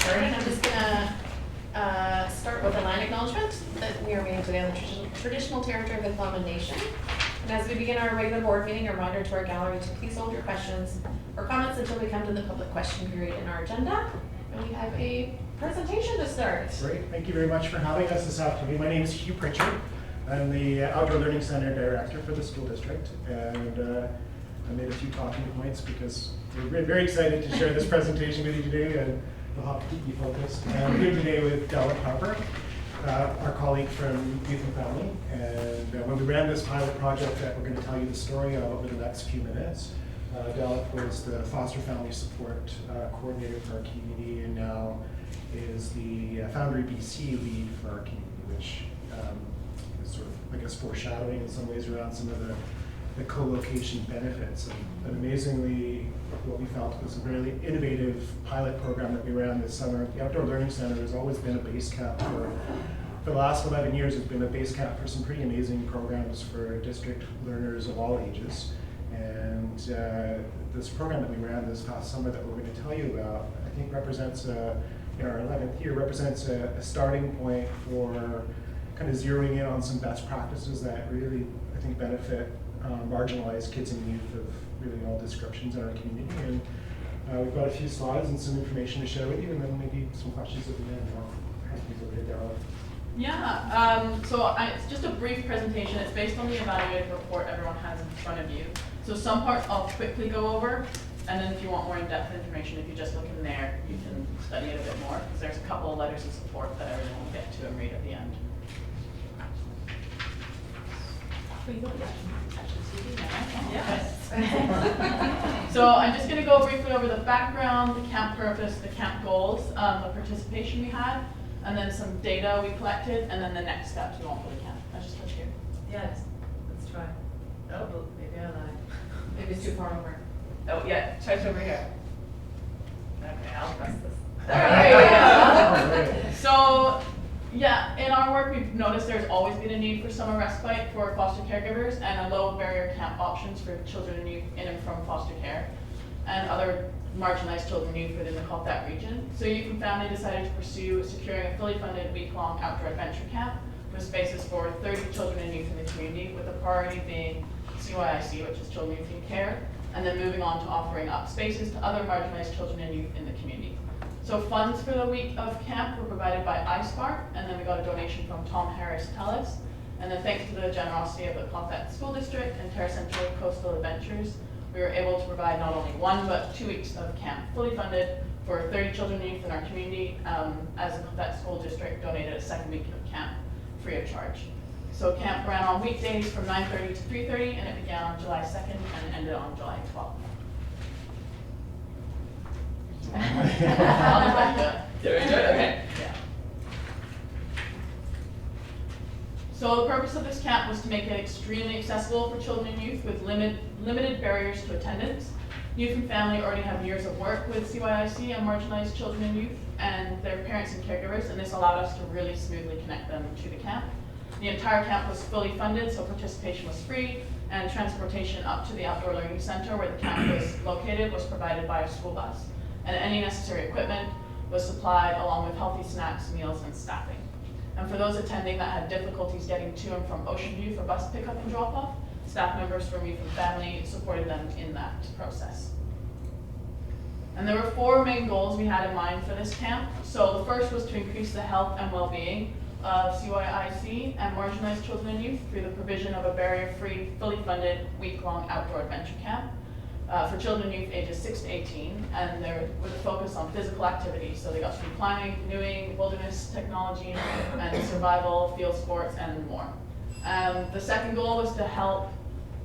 started. I'm just gonna start with a land acknowledgement that we are meeting today on the traditional territory of the Tla'amin Nation. And as we begin our regular board meeting, a reminder to our gallery to please hold your questions or comments until we come to the public question period in our agenda. And we have a presentation to start. Great, thank you very much for having us this afternoon. My name is Hugh Pritchard. I'm the Outdoor Learning Center Director for the school district, and I made a few talking points because we're very excited to share this presentation with you today, and we'll have to keep you focused. I'm here today with Della Harper, our colleague from Youth and Family, and when we ran this pilot project that we're going to tell you the story of over the next few minutes, Della was the foster family support coordinator for our community, and now is the Foundry BC lead for our community, which is sort of, I guess, foreshadowing in some ways around some of the co-location benefits. And amazingly, what we felt was a really innovative pilot program that we ran this summer. The Outdoor Learning Center has always been a base camp for the last 11 years. It's been a base camp for some pretty amazing programs for district learners of all ages. And this program that we ran this past summer that we're going to tell you about, I think represents, in our 11th year, represents a starting point for kind of zeroing in on some best practices that really, I think, benefit marginalized kids and youth of really all descriptions in our community. And we've got a few slides and some information to share with you, and then maybe some questions at the end. I'll hand these over to Della. Yeah, it's just a brief presentation. It's based on the evaluated report everyone has in front of you. So some parts I'll quickly go over, and then if you want more in-depth information, if you just look in there, you can study it a bit more, because there's a couple of letters of support that everyone will get to and read at the end. Yes. So I'm just going to go briefly over the background, the camp purpose, the camp goals, the participation we had, and then some data we collected, and then the next steps we want for the camp. I'll just touch here. Yes, let's try. Oh, maybe I lied. Maybe it's too far over. Oh, yeah, touch over here. Okay, I'll press this. There you go. So, yeah, in our work, we've noticed there's always been a need for summer respite for foster caregivers and a low barrier camp options for children and youth in and from foster care and other marginalized children and youth within the qathet region. So Youth and Family decided to pursue securing a fully funded week-long outdoor adventure camp with spaces for 30 children and youth in the community, with the priority being CYIC, which is Children, Youth in Care, and then moving on to offering up spaces to other marginalized children and youth in the community. So funds for the week of camp were provided by iSpark, and then we got a donation from Tom Harris Tellis. And then thanks to the generosity of the qathet School District and Terra Central Coastal Adventures, we were able to provide not only 1 but 2 weeks of camp fully funded for 30 children and youth in our community, as the qathet School District donated a second week of camp free of charge. So camp ran on weekdays from 9:30 to 3:30, and it began on July 2nd and ended on July 12th. I'll just let you do it. Very good, okay. Yeah. So the purpose of this camp was to make it extremely accessible for children and youth with limited barriers to attendance. Youth and Family already have years of work with CYIC and marginalized children and youth and their parents and caregivers, and this allowed us to really smoothly connect them to the camp. The entire camp was fully funded, so participation was free, and transportation up to the Outdoor Learning Center where the camp was located was provided by a school bus. And any necessary equipment was supplied along with healthy snacks, meals, and staffing. And for those attending that had difficulties getting to and from Ocean View for bus pickup and drop-off, staff members from Youth and Family supported them in that process. And there were 4 main goals we had in mind for this camp. So the first was to increase the health and well-being of CYIC and marginalized children and youth through the provision of a barrier-free, fully funded, week-long outdoor adventure camp for children and youth ages 6 to 18, and there was a focus on physical activities. So they got to do climbing, canoeing, wilderness technology, and survival, field sports, and more. The second goal was to help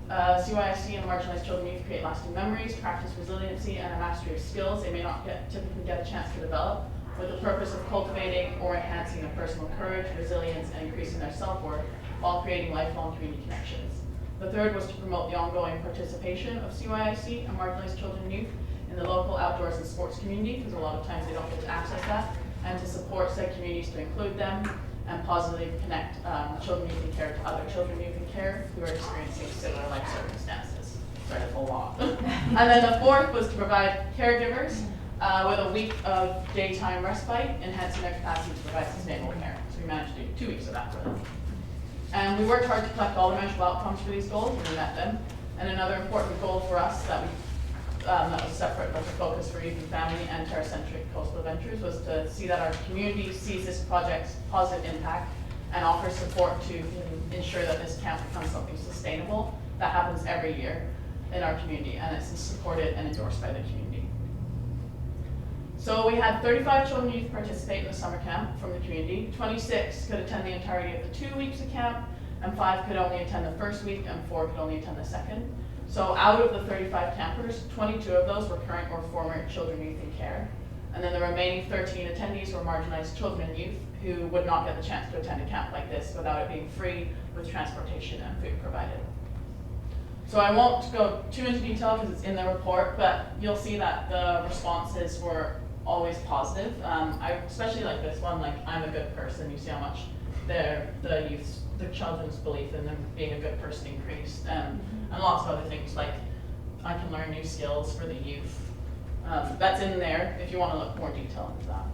CYIC and marginalized children and youth create lasting memories, practice resiliency, and a mastery of skills they may not typically get a chance to develop, with the purpose of cultivating or enhancing their personal courage, resilience, and increasing their self-worth while creating lifelong community connections. The third was to promote the ongoing participation of CYIC and marginalized children and youth in the local outdoors and sports community, because a lot of times they don't get to access that, and to support said communities to include them and positively connect children youth in care to other children youth in care who are experiencing similar life circumstances. Sorry, that's a lot. And then the fourth was to provide caregivers with a week of daytime respite, enhancing their capacity to provide sustainable care. So we managed to do 2 weeks of that for them. And we worked hard to collect all the measurable outcomes for these goals, and we met them. And another important goal for us that was separate but the focus for youth and family and terra-centric coastal ventures was to see that our community sees this project's positive impact and offers support to ensure that this camp becomes something sustainable that happens every year in our community, and it's supported and endorsed by the community. So we had 35 children and youth participate in the summer camp from the community. 26 could attend the entirety of the 2 weeks of camp, and 5 could only attend the first week, and 4 could only attend the second. So out of the 35 campers, 22 of those were current or former children, youth in care. And then the remaining 13 attendees were marginalized children and youth who would not get the chance to attend a camp like this without it being free with transportation and food provided. So I won't go too into detail because it's in the report, but you'll see that the responses were always positive. I especially like this one, like I'm a good person. You see how much the children's belief in them being a good person increased, and lots of other things like I can learn new skills for the youth. That's in there if you want to look more detail into that.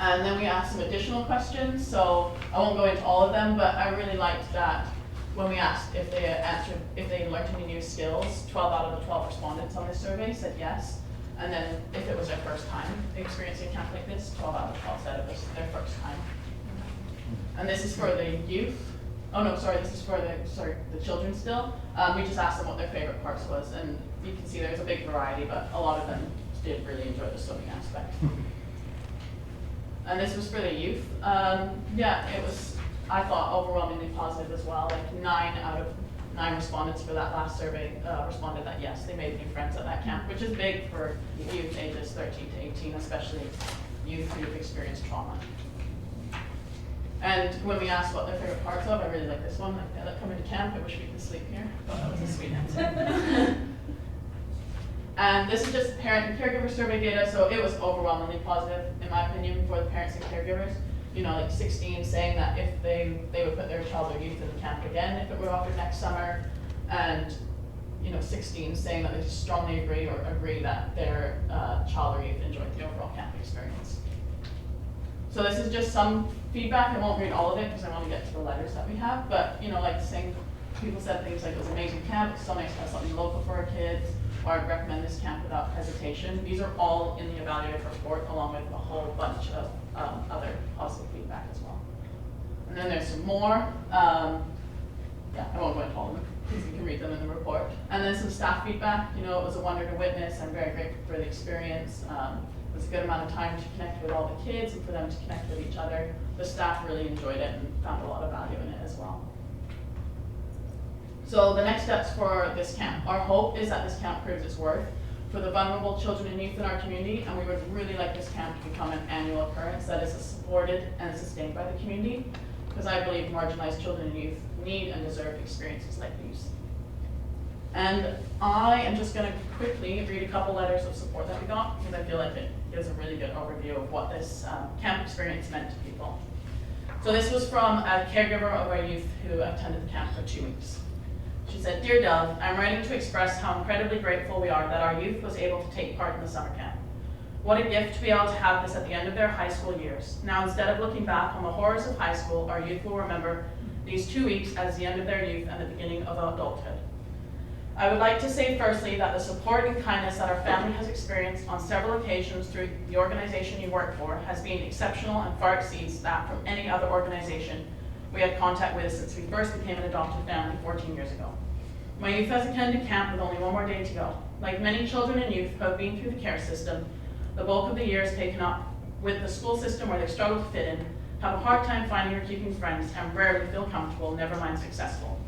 And then we asked some additional questions, so I won't go into all of them, but I really liked that when we asked if they learned any new skills, 12 out of the 12 respondents on this survey said yes. And then if it was their first time experiencing a camp like this, 12 out of 12 said it was their first time. And this is for the youth. Oh no, sorry, this is for the children still. We just asked them what their favorite parts was, and you can see there's a big variety, but a lot of them did really enjoy the swimming aspect. And this was for the youth. Yeah, it was, I thought, overwhelmingly positive as well. Like 9 out of 9 respondents for that last survey responded that yes, they made new friends at that camp, which is big for youth ages 13 to 18, especially youth who've experienced trauma. And when we asked what their favorite parts of, I really like this one. Like, I come into camp, I wish we could sleep here. I thought that was a sweet answer. And this is just parent and caregiver survey data, so it was overwhelmingly positive, in my opinion, for the parents and caregivers. You know, like 16 saying that if they would put their child or youth in the camp again if it were offered next summer, and 16 saying that they just strongly agree that their child or youth enjoyed the overall camp experience. So this is just some feedback. I won't read all of it because I want to get to the letters that we have, but like saying, people said things like it was an amazing camp, it's so nice to have something local for our kids, or I'd recommend this camp without hesitation. These are all in the evaluative report along with a whole bunch of other positive feedback as well. And then there's some more. Yeah, I won't go into all of them because you can read them in the report. And then some staff feedback. It was a wonder to witness. I'm very grateful for the experience. It was a good amount of time to connect with all the kids and for them to connect with each other. The staff really enjoyed it and found a lot of value in it as well. So the next steps for this camp. Our hope is that this camp proves its worth for the vulnerable children and youth in our community, and we would really like this camp to become an annual occurrence that is supported and sustained by the community, because I believe marginalized children and youth need and deserve experiences like these. And I am just going to quickly read a couple letters of support that we got, because I feel like it gives a really good overview of what this camp experience meant to people. So this was from a caregiver of our youth who attended the camp for 2 weeks. She said, "Dear Dove, I'm writing to express how incredibly grateful we are that our youth was able to take part in the summer camp. What a gift to be able to have this at the end of their high school years. Now, instead of looking back on the horrors of high school, our youth will remember these 2 weeks as the end of their youth and the beginning of adulthood. I would like to say firstly that the support and kindness that our family has experienced on several occasions through the organization you work for has been exceptional and far exceeds that from any other organization we had contact with since we first became an adoptive family 14 years ago. My youth has attended camp with only 1 more day to go. Like many children and youth who have been through the care system, the bulk of the years taken up with the school system where they struggle to fit in, have a hard time finding or keeping friends, and rarely feel comfortable, never mind successful.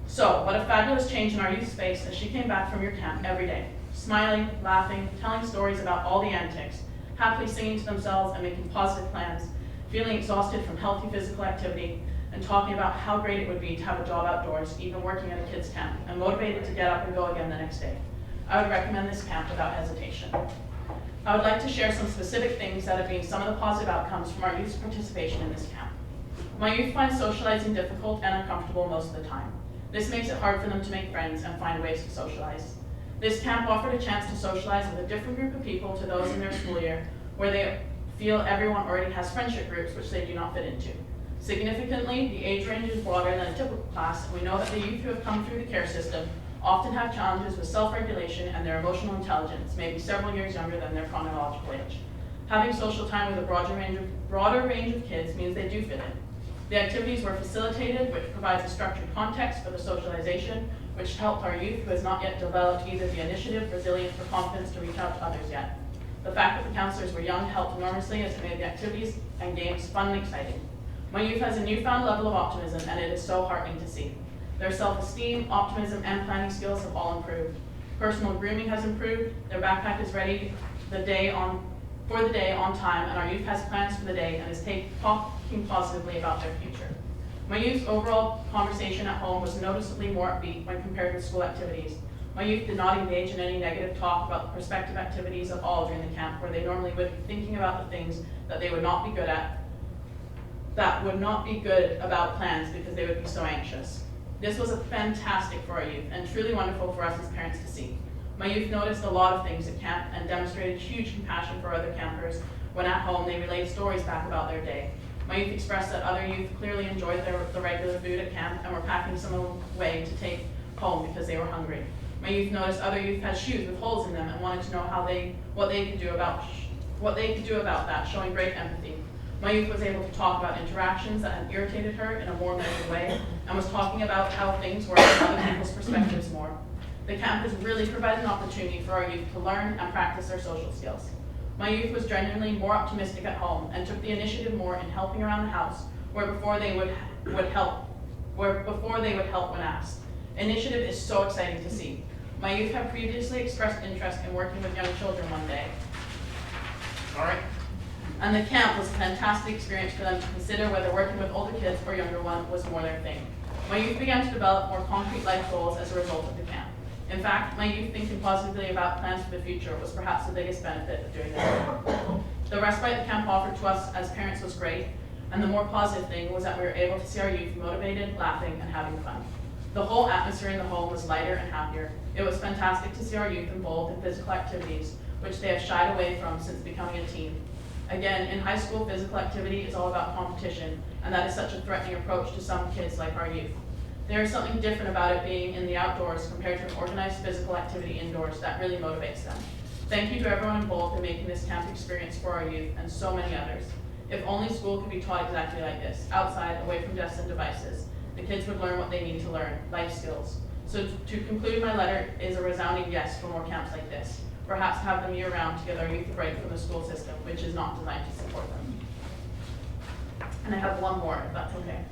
So, what a fabulous change in our youth's face as she came back from your camp every day, smiling, laughing, telling stories about all the antics, happily singing to themselves and making positive plans, feeling exhausted from healthy physical activity, and talking about how great it would be to have a job outdoors, even working at a kids' camp, and motivated to get up and go again the next day. I would recommend this camp without hesitation. I would like to share some specific things that have been some of the positive outcomes from our youth's participation in this camp. My youth find socializing difficult and uncomfortable most of the time. This makes it hard for them to make friends and find ways to socialize. This camp offered a chance to socialize with a different group of people to those in their school year, where they feel everyone already has friendship groups which they do not fit into. Significantly, the age range is broader than a typical class, and we know that the youth who have come through the care system often have challenges with self-regulation, and their emotional intelligence may be several years younger than their chronological age. Having social time with a broader range of kids means they do fit in. The activities were facilitated, which provides a structured context for the socialization, which helped our youth who has not yet developed either the initiative, resilience, or confidence to reach out to others yet. The fact that the counselors were young helped enormously, as it made the activities and games fun and exciting. My youth has a newfound level of optimism, and it is so heartening to see. Their self-esteem, optimism, and planning skills have all improved. Personal grooming has improved, their backpack is ready for the day on time, and our youth has plans for the day and is talking positively about their future. My youth's overall conversation at home was noticeably more upbeat when compared with school activities. My youth did not engage in any negative talk about the prospective activities at all during the camp, where they normally would be thinking about the things that they would not be good at, that would not be good about plans because they would be so anxious. This was fantastic for our youth and truly wonderful for us as parents to see. My youth noticed a lot of things at camp and demonstrated huge compassion for other campers. When at home, they relayed stories back about their day. My youth expressed that other youth clearly enjoyed the regular food at camp and were packing some away to take home because they were hungry. My youth noticed other youth had shoes with holes in them and wanted to know what they could do about that, showing great empathy. My youth was able to talk about interactions that had irritated her in a more measured way, and was talking about how things work from other people's perspectives more. The camp has really provided an opportunity for our youth to learn and practice their social skills. My youth was genuinely more optimistic at home and took the initiative more in helping around the house, where before they would help when asked. Initiative is so exciting to see. My youth have previously expressed interest in working with young children one day. And the camp was a fantastic experience for them to consider whether working with older kids or younger ones was more their thing. My youth began to develop more concrete life goals as a result of the camp. In fact, my youth thinking positively about plans for the future was perhaps the biggest benefit of doing this. The respite the camp offered to us as parents was great, and the more positive thing was that we were able to see our youth motivated, laughing, and having fun. The whole atmosphere in the home was lighter and happier. It was fantastic to see our youth involved in physical activities, which they have shied away from since becoming a teen. Again, in high school, physical activity is all about competition, and that is such a threatening approach to some kids like our youth. There is something different about it being in the outdoors compared to an organized physical activity indoors that really motivates them. Thank you to everyone involved in making this camp experience for our youth and so many others. If only school could be taught exactly like this, outside, away from desks and devices. The kids would learn what they need to learn, life skills. So to conclude, my letter is a resounding yes for more camps like this. Perhaps have them year-round to give our youth a break from the school system, which is not designed to support them. And I have one more, if that's okay.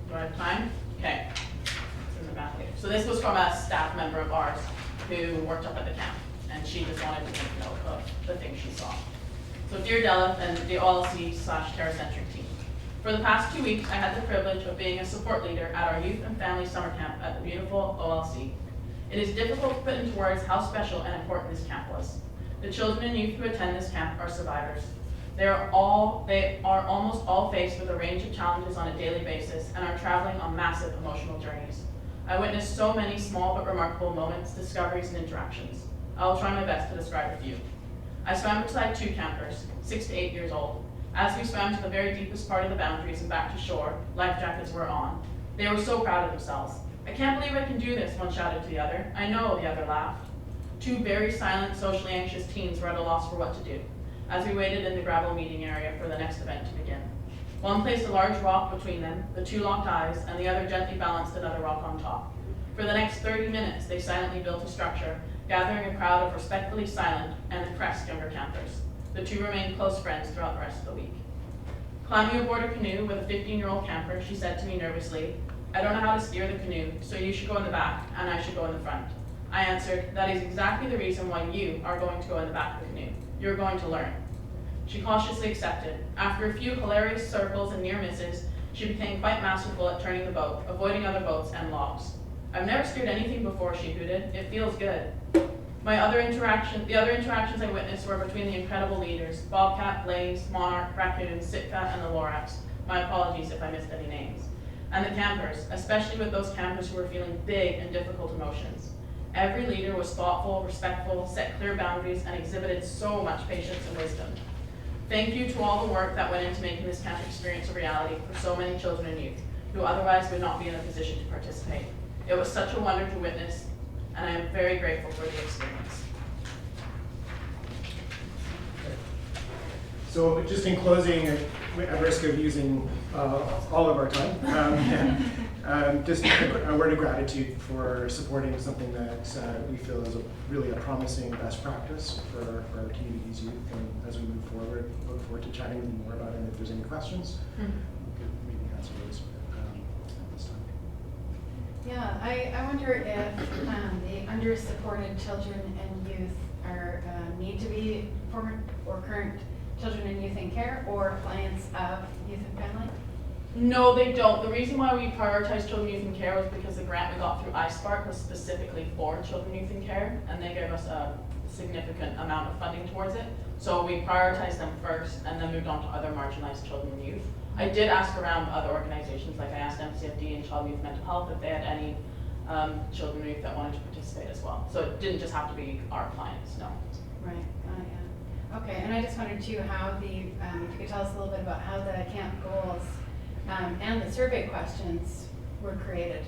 Do I have time? Okay. It's in the back here. So this was from a staff member of ours who worked up at the camp, and she just wanted to make note of the things she saw. So dear Della and the OLC/Terracentric team, for the past 2 weeks, I had the privilege of being a support leader at our youth and family summer camp at the beautiful OLC. It is difficult to put into words how special and important this camp was. The children and youth who attend this camp are survivors. They are almost all faced with a range of challenges on a daily basis and are traveling on massive emotional journeys. I witnessed so many small but remarkable moments, discoveries, and interactions. I will try my best to describe a few. I swam beside 2 campers, 6 to 8 years old. As we swam to the very deepest part of the boundaries and back to shore, life jackets were on. They were so proud of themselves. I can't believe I can do this, one shouted to the other. I know, the other laughed. 2 very silent, socially anxious teens were at a loss for what to do, as we waited in the gravel meeting area for the next event to begin. One placed a large rock between them, the 2 locked eyes, and the other gently balanced another rock on top. For the next 30 minutes, they silently built a structure, gathering a crowd of respectfully silent and impressed younger campers. The 2 remained close friends throughout the rest of the week. Climbing aboard a canoe with a 15-year-old camper, she said to me nervously, I don't know how to steer the canoe, so you should go in the back, and I should go in the front. I answered, that is exactly the reason why you are going to go in the back of the canoe. You're going to learn. She cautiously accepted. After a few hilarious circles and near misses, she became quite masterful at turning the boat, avoiding other boats and logs. I've never steered anything before, she hooted. It feels good. The other interactions I witnessed were between the incredible leaders, Bobcat, Blaze, Monarch, Raccoon, Sitka, and the Lorax. My apologies if I missed any names. And the campers, especially with those campers who were feeling big and difficult emotions. Every leader was thoughtful, respectful, set clear boundaries, and exhibited so much patience and wisdom. Thank you to all the work that went into making this camp experience a reality for so many children and youth who otherwise would not be in a position to participate. It was such a wonder to witness, and I am very grateful for the experience. So just in closing, at risk of using all of our time, just a word of gratitude for supporting something that we feel is really a promising best practice for our community's youth. And as we move forward, look forward to chatting with you more about it. And if there's any questions, we could maybe answer those at this time. Yeah, I wonder if the under-supported children and youth are need to be former or current children and youth in care or clients of youth and family? No, they don't. The reason why we prioritize children, youth, and care was because the grant we got through iSpark was specifically for children, youth, and care, and they gave us a significant amount of funding towards it. So we prioritized them first and then moved on to other marginalized children and youth. I did ask around other organizations, like I asked MCFD and Child and Youth Mental Health if they had any children and youth that wanted to participate as well. So it didn't just have to be our clients, no. Right, yeah. Okay, and I just wondered too how the, if you could tell us a little bit about how the camp goals and the survey questions were created.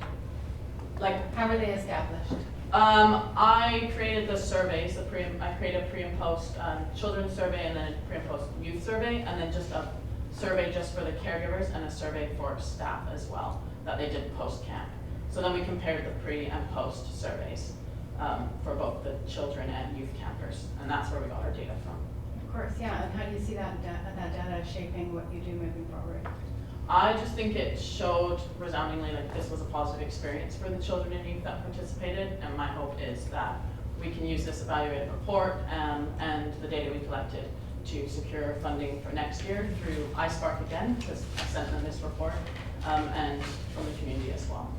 Like, how were they established? I created the surveys, I created a pre and post children's survey and then a pre and post youth survey, and then just a survey just for the caregivers and a survey for staff as well that they did post camp. So then we compared the pre and post surveys for both the children and youth campers, and that's where we got our data from. Of course, yeah, and how do you see that data shaping what you do moving forward? I just think it showed resoundingly like this was a positive experience for the children and youth that participated, and my hope is that we can use this evaluated report and the data we collected to secure funding for next year through iSpark again, because I sent them this report, and from the community as well.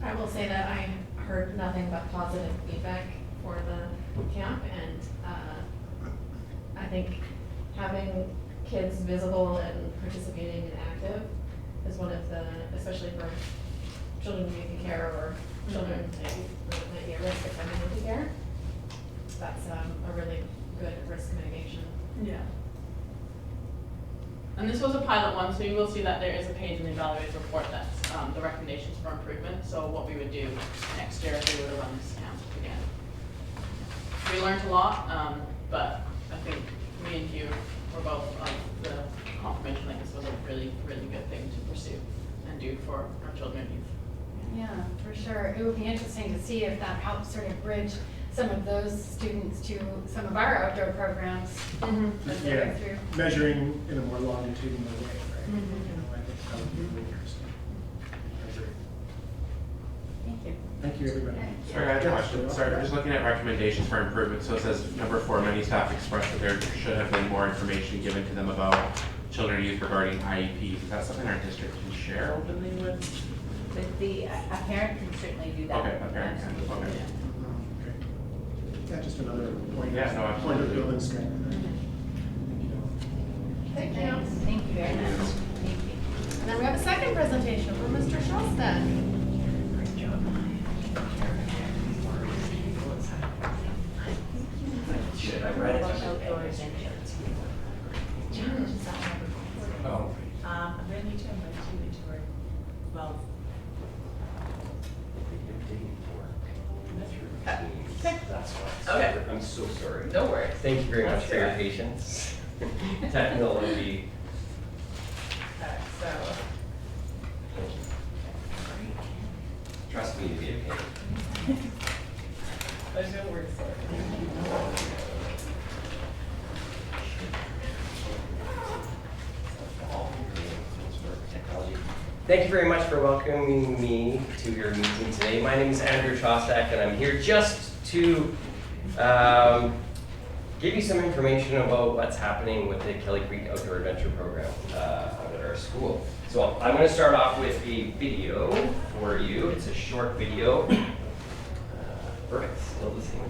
I will say that I heard nothing but positive feedback for the camp, and I think having kids visible and participating and active is one of the, especially for children who need care or children that might be at risk of coming into care, that's a really good risk mitigation. Yeah. And this was a pilot one, so you will see that there is a page in the evaluated report that's the recommendations for improvement. So what we would do next year if we were to run this camp again. We learned a lot, but I think me and Hugh were both of the confirmation that this was a really, really good thing to pursue and do for our children and youth. Yeah, for sure. It would be interesting to see if that helps sort of bridge some of those students to some of our outdoor programs as they go through. Measuring in a more longitudinal way, right? You know, I think that would be really interesting. I agree. Thank you. Thank you, everybody. Sorry, I had a question. Sorry, I'm just looking at recommendations for improvement. So it says number 4, many staff expressed that there should have been more information given to them about children and youth regarding IEPs. Is that something our district can share openly with? A parent can certainly do that. Okay, a parent can, okay. Okay. Yeah, just another point, Yeah, no, point of absolutely. building strength. Thank you. Thanks. Thank you very much. Thank you. And then we have a second presentation from Mr. Schulstead. Great job. Should I write it? Outdoor adventures. Oh. I'm going to need to invite you into our, well. That's why. Okay. I'm so sorry. No worries. Thank you very much That's for your correct. patience. Technology. Alright, so. Thank you. Trust me to be a pain. There's no words for it. Technology. Thank you very much for welcoming me to your meeting today. My name is Andrew Chostak, and I'm here just to give you some information about what's happening with the Kelly Creek Outdoor Adventure Program out at our school. So I'm going to start off with a video for you. It's a short video. Perfect. Still the same.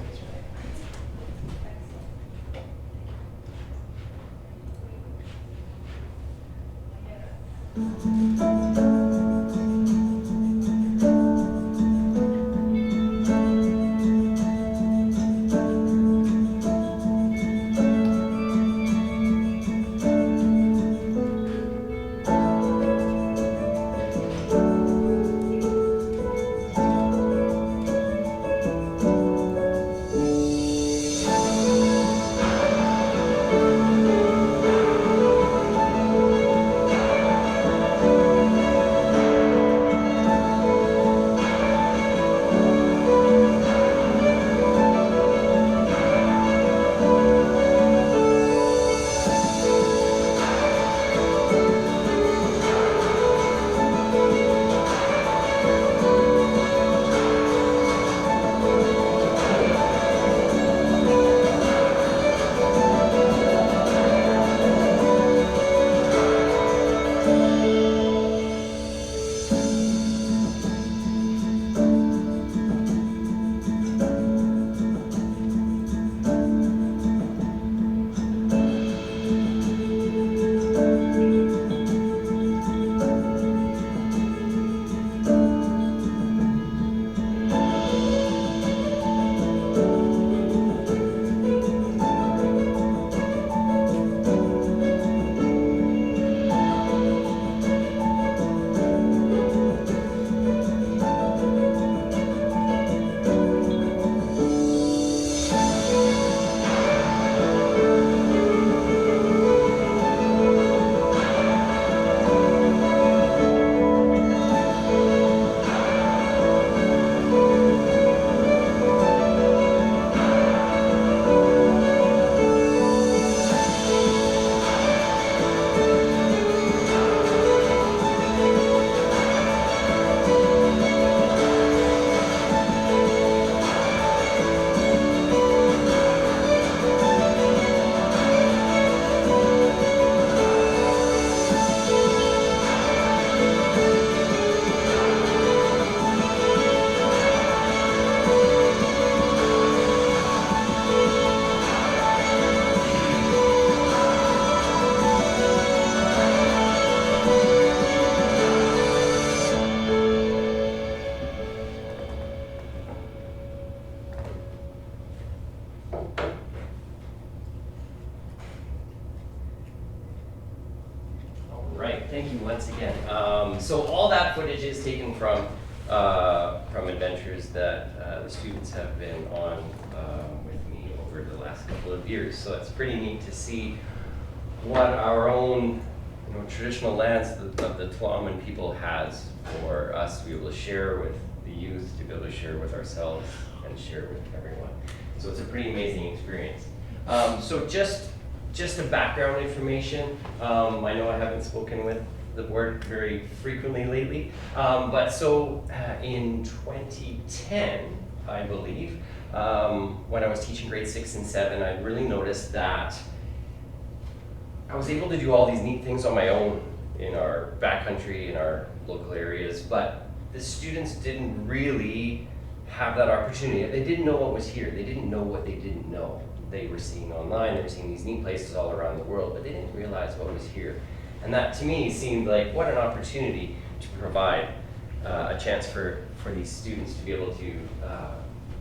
thank you once again. So all that footage is taken from adventures that the students have been on with me over the last couple of years. So it's pretty neat to see what our own traditional lands of the Tla'amin people has for us to be able to share with the youth, to be able to share with ourselves, and share with everyone. So it's a pretty amazing experience. So just a background information. I know I haven't spoken with the board very frequently lately, but so in 2010, I believe, when I was teaching grade 6 and 7, I really noticed that I was able to do all these neat things on my own in our backcountry, in our local areas, but the students didn't really have that opportunity. They didn't know what was here. They didn't know what they didn't know. They were seeing online, they were seeing these neat places all around the world, but they didn't realize what was here. And that to me seemed like what an opportunity to provide a chance for these students to be able to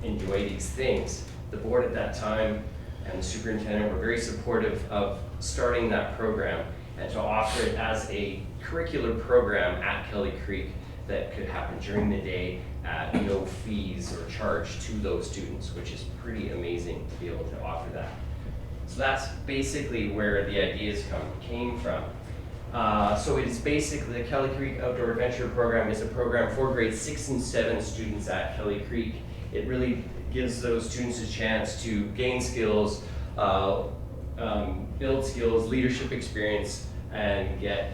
enjoy these things. The board at that time and the superintendent were very supportive of starting that program and to offer it as a curricular program at Kelly Creek that could happen during the day at no fees or charge to those students, which is pretty amazing to be able to offer that. So that's basically where the ideas came from. So it is basically the Kelly Creek Outdoor Adventure Program is a program for grade 6 and 7 students at Kelly Creek. It really gives those students a chance to gain skills, build skills, leadership experience, and get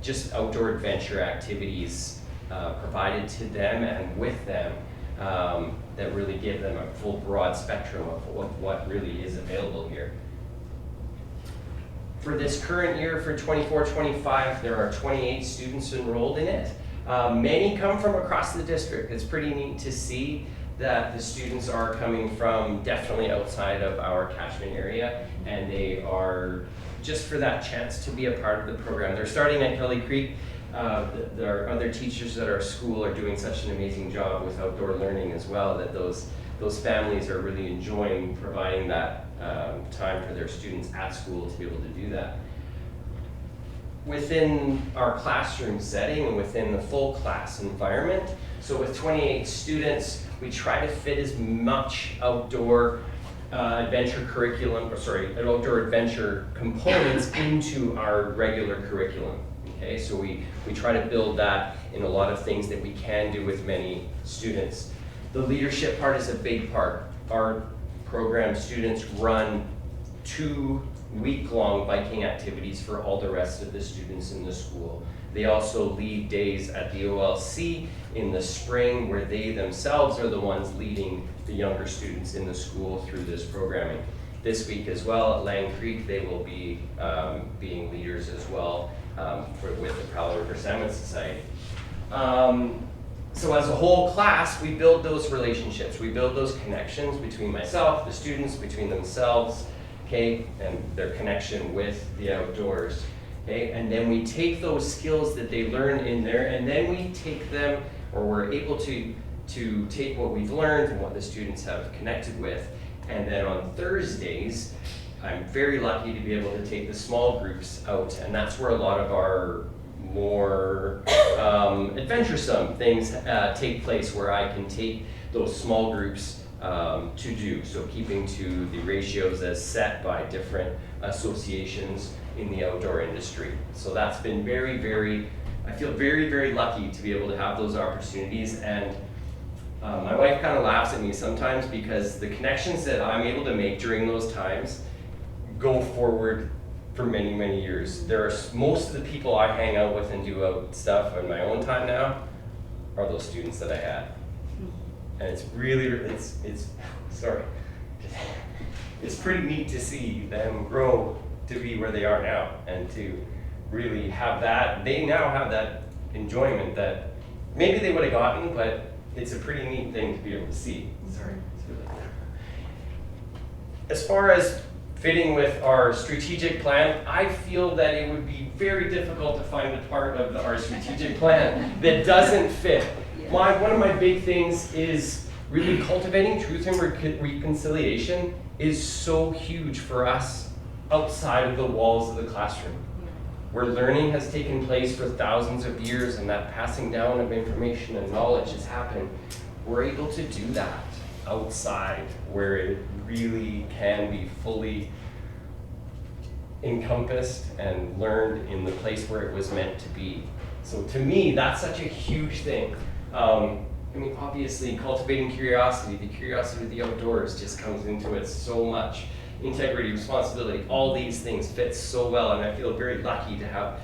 just outdoor adventure activities provided to them and with them that really give them a full broad spectrum of what really is available here. For this current year, for 24-25, there are 28 students enrolled in it. Many come from across the district. It's pretty neat to see that the students are coming from definitely outside of our catchment area, and they are just for that chance to be a part of the program. They're starting at Kelly Creek. There are other teachers at our school are doing such an amazing job with outdoor learning as well, that those families are really enjoying providing that time for their students at school to be able to do that. Within our classroom setting and within the full class environment, so with 28 students, we try to fit as much outdoor adventure components into our regular curriculum. Okay, so we try to build that in a lot of things that we can do with many students. The leadership part is a big part. Our program students run 2 week-long biking activities for all the rest of the students in the school. They also lead days at the OLC in the spring, where they themselves are the ones leading the younger students in the school through this programming. This week as well at Lang Creek, they will be being leaders as well with the Prowler River Salmon Society. So as a whole class, we build those relationships. We build those connections between myself, the students, between themselves, okay, and their connection with the outdoors. Okay, and then we take those skills that they learn in there, and then we take them, or we're able to take what we've learned and what the students have connected with, and then on Thursdays, I'm very lucky to be able to take the small groups out, and that's where a lot of our more adventuresome things take place, where I can take those small groups to do. So keeping to the ratios as set by different associations in the outdoor industry. So that's been I feel very, very lucky to be able to have those opportunities. And my wife kind of laughs at me sometimes, because the connections that I'm able to make during those times go forward for many, many years. Most of the people I hang out with and do out stuff in my own time now are those students that I had. And it's really, it's pretty neat to see them grow to be where they are now, and to really have that, they now have that enjoyment that maybe they would have gotten, but it's a pretty neat thing to be able to see. Sorry. As far as fitting with our strategic plan, I feel that it would be very difficult to find a part of our strategic plan that doesn't fit. One of my big things is really cultivating truth and reconciliation is so huge for us outside of the walls of the classroom. where learning has taken place for thousands of years and that passing down of information and knowledge has happened, we're able to do that outside where it really can be fully encompassed and learned in the place where it was meant to be. So to me, that's such a huge thing. I mean, obviously, cultivating curiosity, the curiosity of the outdoors just comes into it so much. Integrity, responsibility, all these things fit so well, and I feel very lucky to have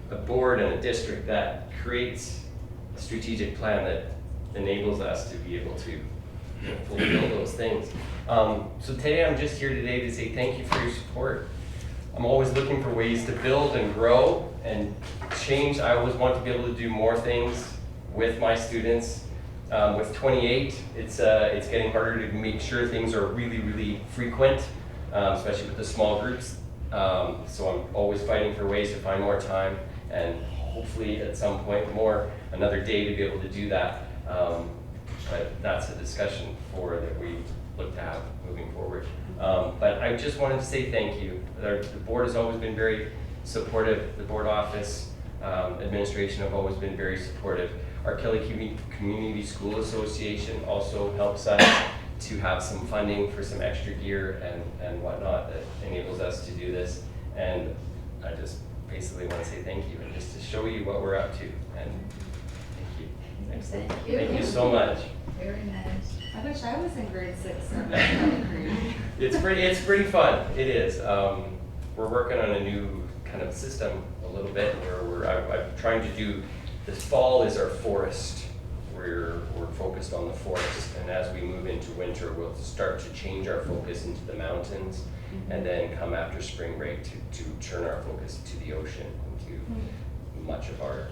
a board and a district that creates a strategic plan that enables us to be able to fulfill those things. So today, I'm just here today to say thank you for your support. I'm always looking for ways to build and grow and change. I always want to be able to do more things with my students. With 28, it's getting harder to make sure things are really, really frequent, especially with the small groups. So I'm always fighting for ways to find more time and hopefully at some point another day to be able to do that. But that's a discussion that we look to have moving forward. But I just wanted to say thank you. The board has always been very supportive. The board office, administration have always been very supportive. Our Kelly Community School Association also helps us to have some funding for some extra gear and whatnot that enables us to do this. And I just basically want to say thank you and just to show you what we're up to. And thank you. Thank you. Thank you so much. Very nice. I wish I was in grade 6. It's pretty fun. It is. We're working on a new kind of system a little bit where I'm trying to do. This fall is our forest. We're focused on the forest, and as we move into winter, we'll start to change our focus into the mountains, and then come after spring break to turn our focus to the ocean and to much of our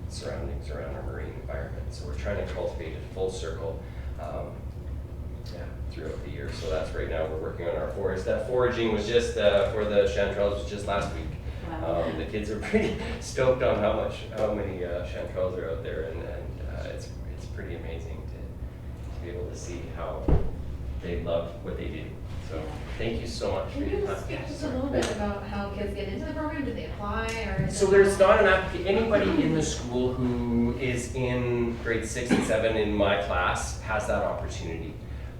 surroundings around our marine environment. So we're trying to cultivate a full circle throughout the year. So that's right now we're working on our forest. That foraging was just for the chanterelles was just last week. Wow. The kids are pretty stoked on how many chanterelles are out there, and it's pretty amazing to be able to see how they love what they do. So thank you so much. Can you speak just a little bit about how kids get into the program? Do they apply or? So there's not anybody in the school who is in grade 6 and 7 in my class has that opportunity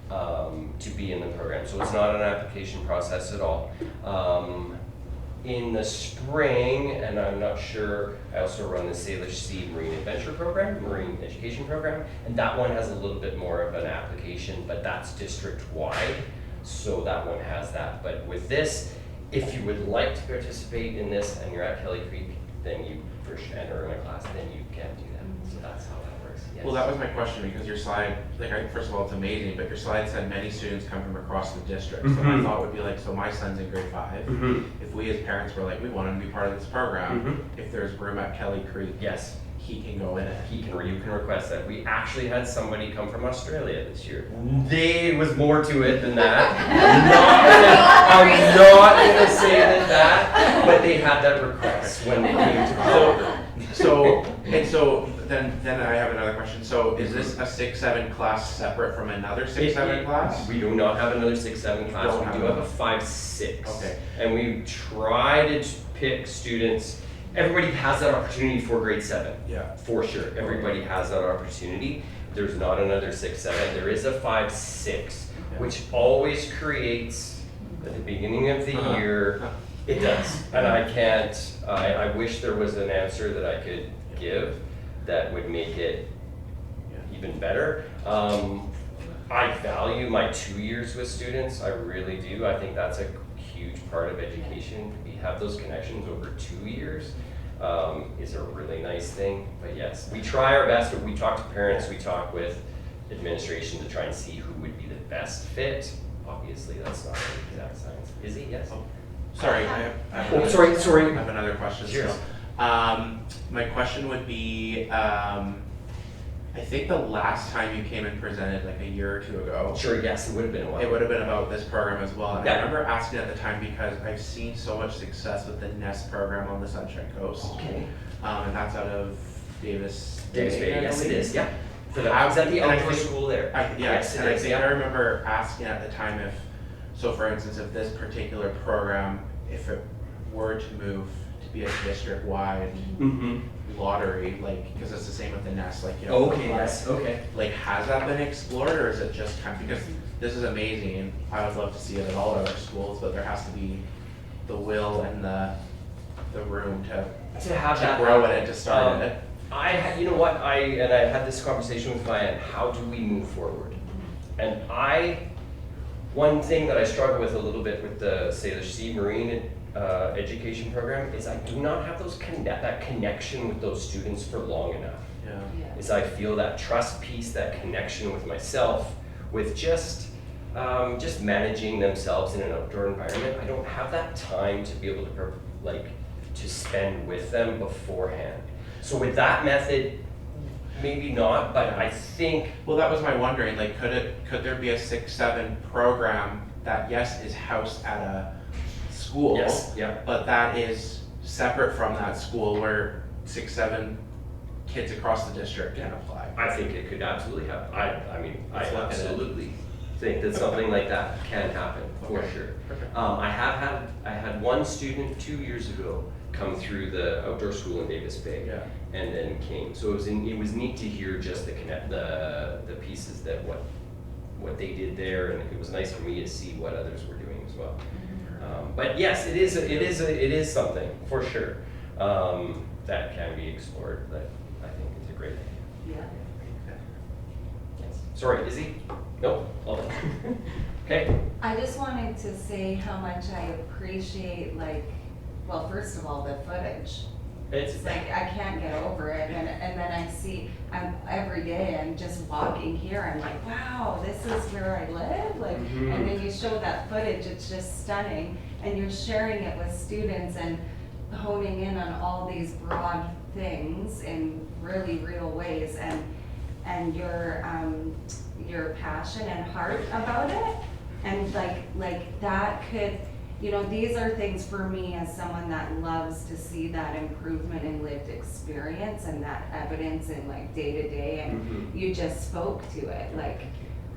to be in the program. So it's not an application process at all. In the spring, and I'm not sure, I also run the Salish Sea Marine Adventure Program, Marine Education Program, and that one has a little bit more of an application, but that's district-wide, so that one has that. But with this, if you would like to participate in this and you're at Kelly Creek, then you first enter in a class, then you can do that. So that's how that works. Yes. Well, that was my question, because your slide, first of all, it's amazing, but your slide said many students come from across the district. So my thought would be like, so my son's in grade 5. If we as parents were like, we want him to be part of this program, if there's room at Kelly Creek, Yes. he can go in it. You can request that. We actually had somebody come from Australia this year. There was more to it than that. I'm not gonna say that, but they had that request when they came to Calgary. So then I have another question. So is this a 6-7 class separate from another 6-7 class? We do not have another 6-7 class. Don't We do have have a 5-6. Okay. And we try to pick students. Everybody has that opportunity for grade 7. Yeah. For sure. Everybody has that opportunity. There's not another 6-7. There is a 5-6, which always creates at the beginning of the year. It does. And I wish there was an answer that I could give that would make it even better. I value my 2 years with students. I really do. I think that's a huge part of education. We have those connections over 2 years. Is a really nice thing. But yes, we try our best. We talk to parents, we talk with administration to try and see who would be the best fit. Obviously, that's not an exact science. Is it? Yes. Sorry, I have sorry. I have another question. Sure. My question would be, I think the last time you came and presented like a year or 2 ago. Sure, yes, it would have been a while. It would have been about this program as well. And Yeah. I remember asking at the time because I've seen so much success with the NEST program on the Sunshine Coast. Okay. And that's out of Davis Davis Bay, I yes it believe. is, yeah. How- Was that the and I outdoor think- school there? Yes, and I it is, think I yeah. remember asking at the time if, so for instance, if this particular program, if it were to move to be a district-wide Mm-hmm. lottery, like, because it's the same with the nest, like, you know. Okay, yes, okay. Like, has that been explored, or is it just kind of, because this is amazing, and I would love to see it at all of our schools, but there has to be the will and the room To have to that grow it happen. and to start it. You know what, I had this conversation with Ryan, how do we move forward? And one thing that I struggle with a little bit with the Sailor Sea Marine education program is I do not have that connection with those students for long enough. Yeah. Is I feel that trust piece, that connection with myself, with just managing themselves in an outdoor environment. I don't have that time to be able to spend with them beforehand. So with that method, maybe not, but I think. Well, that was my wondering, like, could there be a 6-7 program that, yes, is housed at a school? Yes, yeah. But that is separate from that school where 6-7 kids across the district can apply? I think it could absolutely happen. I mean, I Let's look at it. absolutely think that something like that can happen, for Okay. sure. Perfect. I had one student 2 years ago come through the outdoor school in Davis Bay. Yeah. And then came, so it was neat to hear just the pieces that what they did there, and it was nice for me to see what others were doing as well. But yes, it is something for sure that can be explored. That I think is a great idea. Yeah. Yes. Sorry, Izzy? Nope. All done. Okay. I just wanted to say how much I appreciate, well, first of all, the footage. It's like, I can't get over it, and then I see, every day I'm just walking here, I'm like, wow, this is where I live, and then you show that footage, it's just stunning, and you're sharing it with students and honing in on all these broad things in really real ways, and your passion and heart about it, and like that could, these are things for me as someone that loves to see that improvement in lived experience and that evidence in day to day, and you just spoke to it,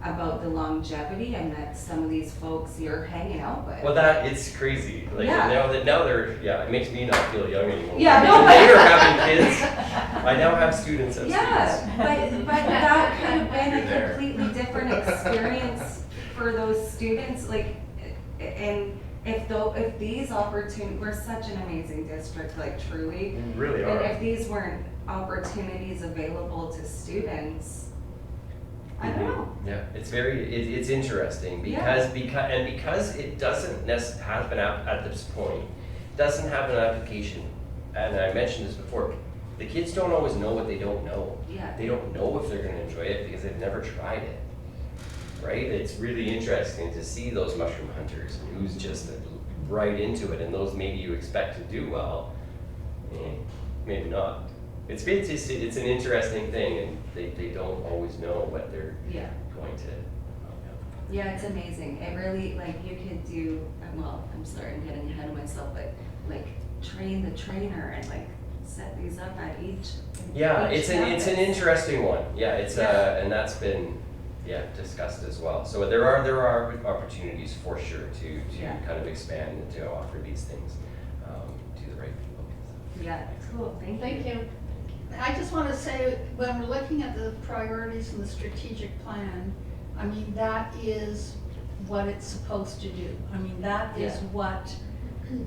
about the longevity and that some of these folks you're hanging out with. Well, it's crazy. Now they're, it makes me not feel young anymore. Yeah, no, they are having kids. I now have students as students. Yeah, but that could have been You're there. a completely different experience for those students, and if these opportunities, we're such an amazing district, truly. We really And are. if these weren't opportunities available to students, I don't know. Yeah, it's interesting Yeah. because it doesn't happen at this point, doesn't have an application, and I mentioned this before, the kids don't always know what they don't know. Yeah. They don't know if they're gonna enjoy it because they've never tried it, right? It's really interesting to see those mushroom hunters and who's just right into it, and those maybe you expect to do well, maybe not. It's an interesting thing, and they don't always know what they're Yeah. going to. Yeah, it's amazing. It really, you could do, well, I'm sorry, I'm getting ahead of myself, but train the trainer and set these up at each. Yeah, each it's an campus. interesting one. Yeah, Yeah. and that's been discussed as well. So there are opportunities for sure to Yeah. kind of expand and to offer these things to the right people. Yeah, cool, thank you. Thank you. I just want to say, when we're looking at the priorities in the strategic plan, I mean, that is what it's supposed to do. I mean, that is Yeah. what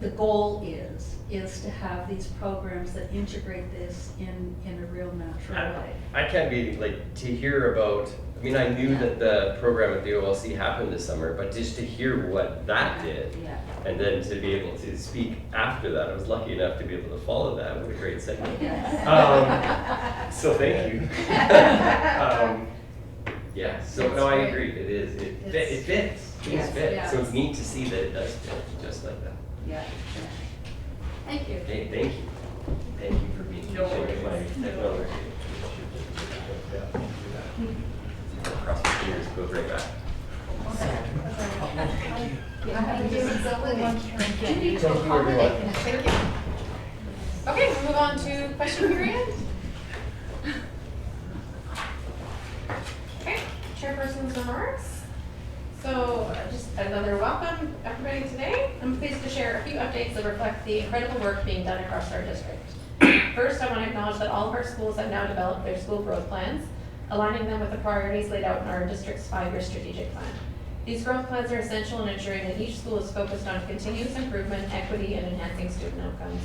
the goal is to have these programs that integrate this in a real natural way. I can't be to hear about. I mean, I knew that the program at the OLC happened this summer, but just to hear what that did, Yeah. and then to be able to speak after that, I was lucky enough to be able to follow that. What a great segment. Yes. So thank you. Yeah, so no, I agree. It is. It fits. Things Yes, fit. yeah. So it's neat to see that it does fit just like that. Yeah. Thank you. Okay, thank you. Thank you for being No patient with my worries. technology. Cross my fingers, go right back. Thank you, everyone. Okay, we'll move on to question period. Okay, chairperson's remarks. So just another welcome, everybody, today. I'm pleased to share a few updates that reflect the incredible work being done across our district. First, I want to acknowledge that all of our schools have now developed their school growth plans, aligning them with the priorities laid out in our district's 5-year strategic plan. These growth plans are essential in ensuring that each school is focused on continuous improvement, equity, and enhancing student outcomes.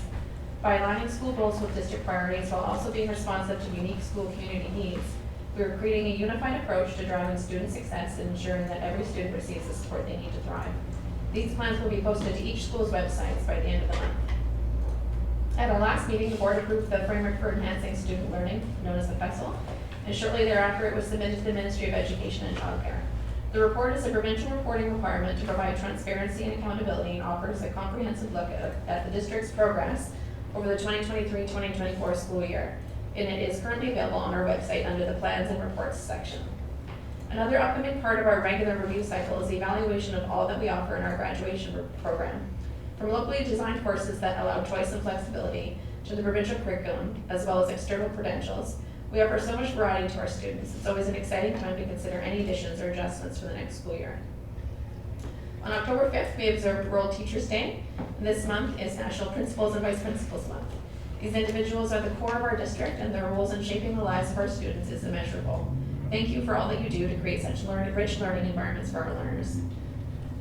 By aligning school goals with district priorities while also being responsive to unique school community needs, we are creating a unified approach to driving student success and ensuring that every student receives the support they need to thrive. These plans will be posted to each school's websites by the end of the month. At our last meeting, the board approved the framework for enhancing student learning, known as the FESL, and shortly thereafter it was submitted to the Ministry of Education and Childcare. The report is a provincial reporting requirement to provide transparency and accountability and offers a comprehensive look at the district's progress over the 2023-2024 school year, and it is currently available on our website under the Plans and Reports section. Another upcoming part of our regular review cycle is the evaluation of all that we offer in our graduation program. From locally designed courses that allow choice and flexibility to the provincial curriculum, as well as external credentials, we offer so much variety to our students. It's always an exciting time to consider any additions or adjustments for the next school year. On October 5th, we observed World Teachers' Day, and this month is National Principals and Vice Principals Month. These individuals are the core of our district, and their roles in shaping the lives of our students is immeasurable. Thank you for all that you do to create such rich learning environments for our learners.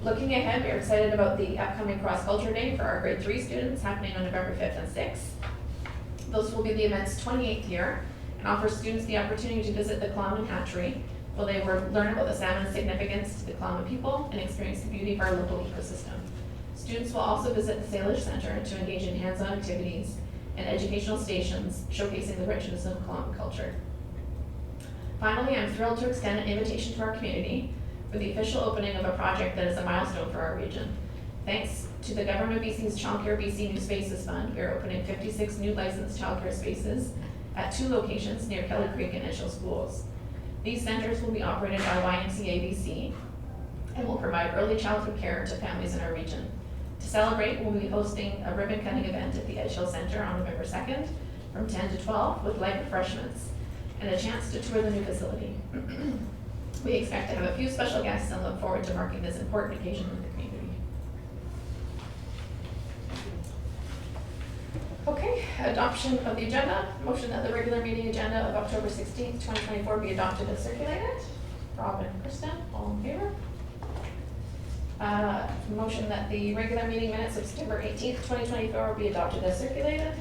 Looking ahead, we are excited about the upcoming Cross Culture Day for our grade 3 students happening on November 5th and 6th. Those will be the event's 28th year and offer students the opportunity to visit the Klamath Hatchery, where they will learn about the salmon's significance to the Klamath people and experience the beauty of our local ecosystem. Students will also visit the Salish Center to engage in hands-on activities and educational stations showcasing the richness of Klamath culture. Finally, I'm thrilled to extend an invitation to our community for the official opening of a project that is a milestone for our region. Thanks to the Government of BC's Childcare BC New Spaces Fund, we are opening 56 new licensed childcare spaces at 2 locations near Kelly Creek and Mitchell schools. These centers will be operated by YMCA BC and will provide early childhood care to families in our region. To celebrate, we'll be hosting a ribbon cutting event at the Edgehill Center on November 2nd from 10 to 12 with light refreshments and a chance to tour the new facility. We expect to have a few special guests and look forward to marking this important occasion with the community. Okay, adoption of the agenda. Motion that the regular meeting agenda of October 16th, 2024 be adopted as circulated. Rob and Kristen, all in favor? Motion that the regular meeting minutes of September 18th, 2024 be adopted as circulated.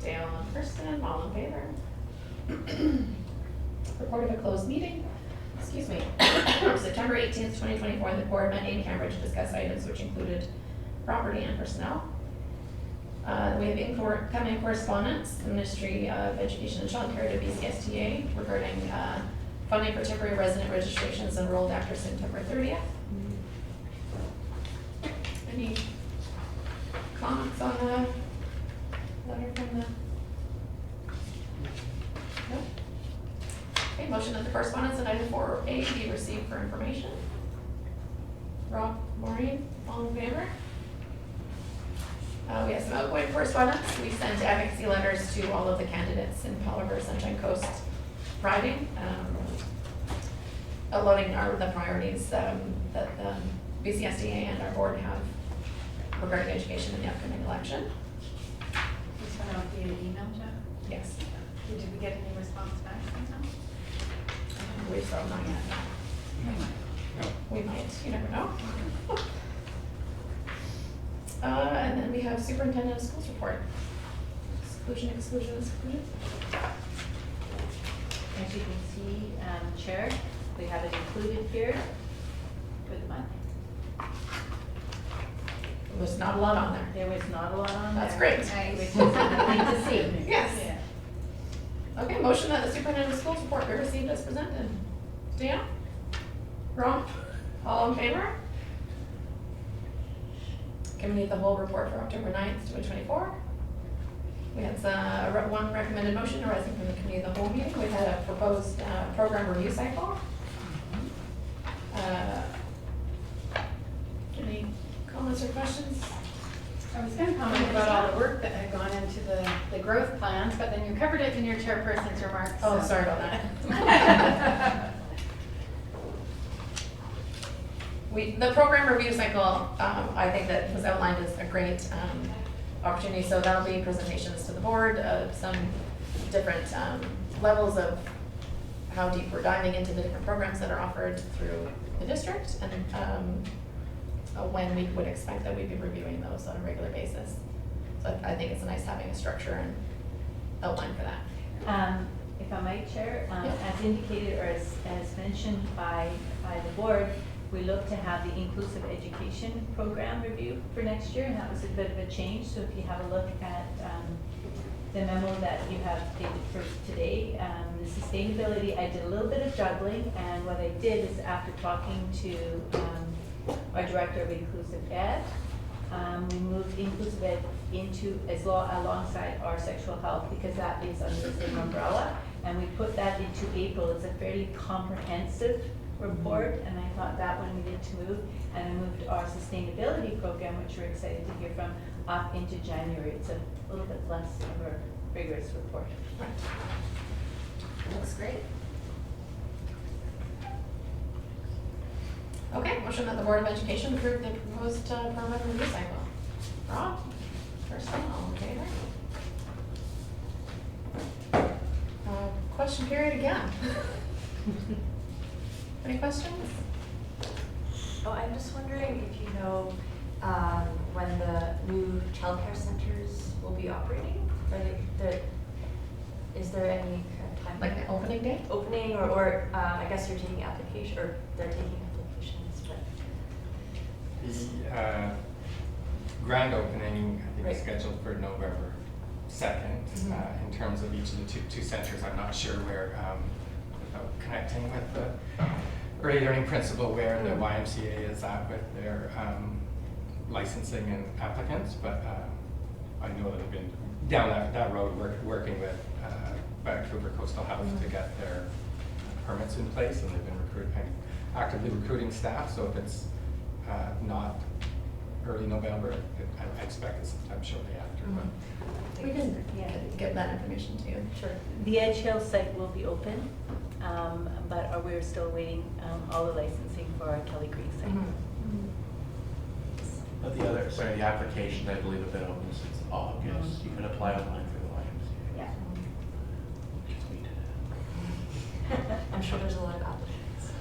Dale and Kristen, all in favor? Report of a closed meeting. Excuse me. September 18th, 2024, the board met in Cambridge to discuss items which included property and personnel. We have incoming correspondence, the Ministry of Education and Childcare to BCSTA regarding funding for temporary resident registrations enrolled after September 30th. Any comments on the letter from the? No? Okay, motion that the correspondence in item 4A be received for information. Rob, Maureen, all in favor? We have some outgoing correspondence. We sent advocacy letters to all of the candidates in Oliver Sunshine Coast riding, outlining the priorities that BCSDA and our board have regarding education in the upcoming election. Just went out via email, Jeff? Yes. Did we get any response back from them? I believe so, not yet. We might, you never know. And then we have superintendent of schools report. Exclusion. As you can see, Chair, we have it included here for the month. There's not a lot on there. There was not a lot on there. That's great. Which is something to see. Yes. Yeah. Okay, motion that the superintendent of schools report be received as presented. Dan? Ron? All in favor? Committee of the whole report for October 9th, 2024. We had one recommended motion arising from the committee of the whole meeting. We had a proposed program review cycle. Any comments or questions? I was gonna comment about all the work that had gone into the growth plans, but then you covered it in your chairperson's remarks. Oh, so. sorry about that. the program review cycle, I think that was outlined as a great, opportunity, so that'll be presentations to the board of some different, levels of how deep we're diving into the different programs that are offered through the district, and, when we would expect that we'd be reviewing those on a regular basis. So I think it's nice having a structure and outline for that. If I might, Chair, Yeah. as indicated or as mentioned by the board, we look to have the inclusive education program review for next year, and that was a bit of a change. So if you have a look at the memo that you have dated for today, the sustainability, I did a little bit of juggling, and what I did is after talking to our Director of Inclusive Ed, we moved inclusive ed into alongside our sexual health, because that is under the same umbrella, and we put that into April. It's a fairly comprehensive report, and I thought that one we needed to move, and I moved our sustainability program, which we're excited to hear from, up into January. It's a little bit less of a rigorous report. Looks great. Okay, motion that the Board of Education approve the proposed program review cycle. Rob, first one, all in favor? Question period again. Any questions? Oh, I'm just wondering if you know when the new childcare centers will be operating? Is there any kind of time? Like the opening day? Opening or I guess you're taking application, or they're taking applications, but. The grand opening, I think, is Right. scheduled for November 2nd. Mhm. In terms of each of the two centers, I'm not sure where, without connecting with the early learning principal, where the YMCA is at with their licensing and applicants, but I know that they've been down that road working with Vancouver Coastal Health to get their permits in place, and they've been actively recruiting staff. So if it's not early November, I expect it's sometime shortly after. We can get that information to you. Sure. The Edge Hill site will be open, but we're still waiting all the licensing for our Kelly Creek site. But the application, I believe, if it opens since August, you can apply online through the YMCA. Yeah. Because we did it. I'm sure there's a lot of applicants.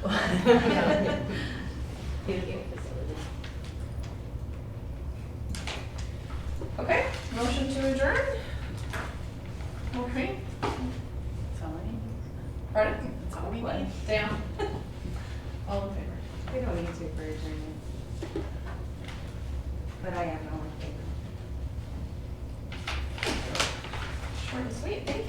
Beautiful facility. Okay, motion to adjourn? Okay, Sorry. pardon? That's all we What? need. Down. All in favor? We don't need to for adjournment. But I am all in favor. Short and sweet, thank you.